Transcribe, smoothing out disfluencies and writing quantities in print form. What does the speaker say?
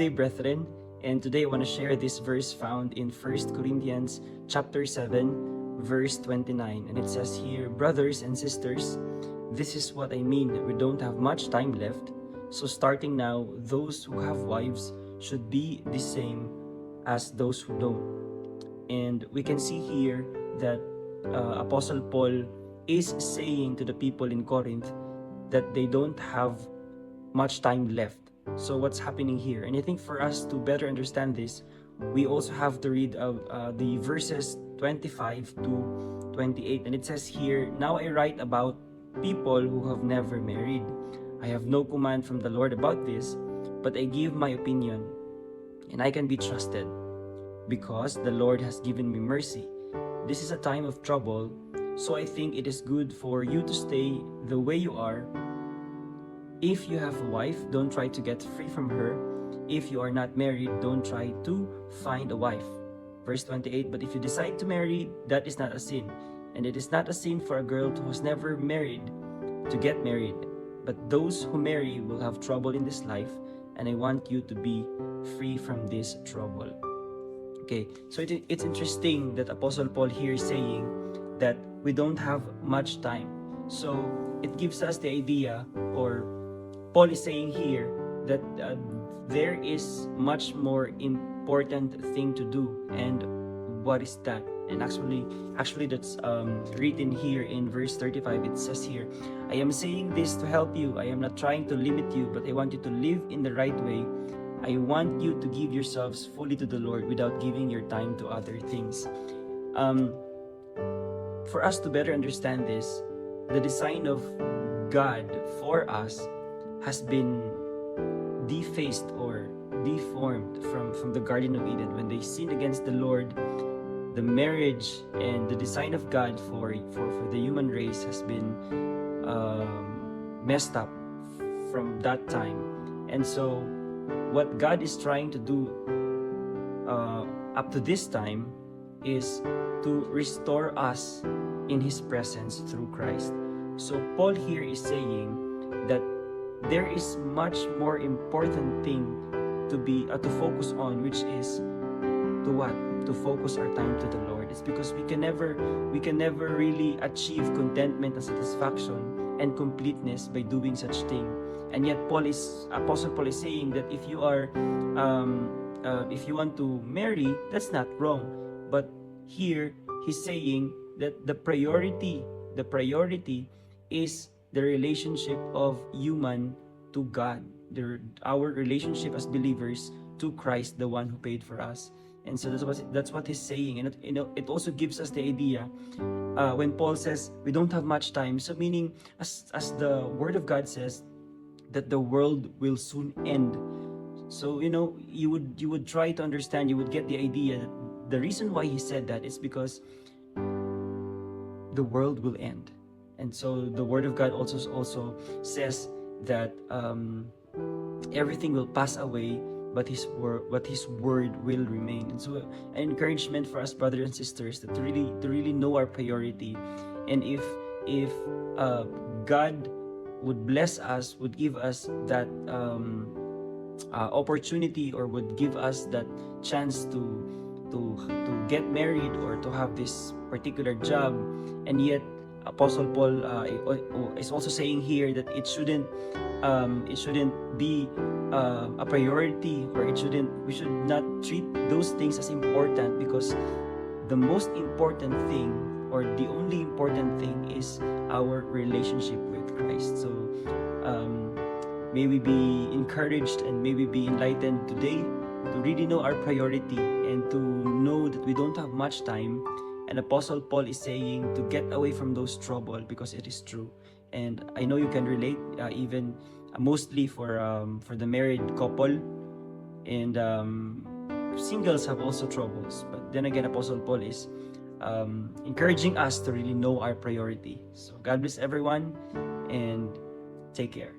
day, brethren, and today I want to share this verse found in 1 Corinthians chapter 7, verse 29. And it says here, brothers and sisters, this is what I mean. We don't have much time left. So starting now, those who have wives should be the same as those who don't. And we can see here that Apostle Paul is saying to the people in Corinth that they don't have much time left. So what's happening here? And I think for us to better understand this, we also have to read the verses 25 to 28. And it says here, now I write about people who have never married. I have no command from the Lord about this, but I give my opinion, and I can be trusted, because the Lord has given me mercy. This is a time of trouble, so I think it is good for you to stay the way you are. If you have a wife, don't try to get free from her. If you are not married, don't try to find a wife. Verse 28, but if you decide to marry, that is not a sin. And it is not a sin for a girl who has never married to get married. But those who marry will have trouble in this life, and I want you to be free from this trouble. Okay, so it's interesting that Apostle Paul here is saying that we don't have much time. So it gives us the idea, or Paul is saying here, that there is much more important thing to do. And what is that? And actually that's written here in verse 35. It says here, I am saying this to help you. I am not trying to limit you, but I want you to live in the right way. I want you to give yourselves fully to the Lord without giving your time to other things. For us to better understand this, the design of God for us has been defaced or deformed from the Garden of Eden. When they sinned against the Lord, the marriage and the design of God for the human race has been messed up from that time. And so what God is trying to do up to this time is to restore us in His presence through Christ. So Paul here is saying that there is much more important thing to focus on, which is to what? To focus our time to the Lord. It's because we can never really achieve contentment and satisfaction and completeness by doing such thing. And yet Apostle Paul is saying that if you want to marry, that's not wrong. But here he's saying that the priority is the relationship of human to God, our relationship as believers to Christ, the one who paid for us. And so that's what he's saying. And it also gives us the idea when Paul says we don't have much time. So meaning, as the Word of God says, that the world will soon end. So you would try to understand, you would get the idea that the reason why he said that is because the world will end. And so the Word of God also says that everything will pass away, but His word will remain. And so an encouragement for us, brothers and sisters, that to really know our priority. And if God would bless us, would give us that opportunity, or would give us that chance to get married or to have this particular job, and yet Apostle Paul is also saying here that it shouldn't be a priority, or we should not treat those things as important, because the most important thing, or the only important thing, is our relationship with Christ. So may we be encouraged and may we be enlightened today to really know our priority and to know that we don't have much time. And Apostle Paul is saying to get away from those trouble, because it is true. And I know you can relate, even mostly for the married couple, and singles have also troubles. But then again, Apostle Paul is encouraging us to really know our priority. So God bless everyone, and take care.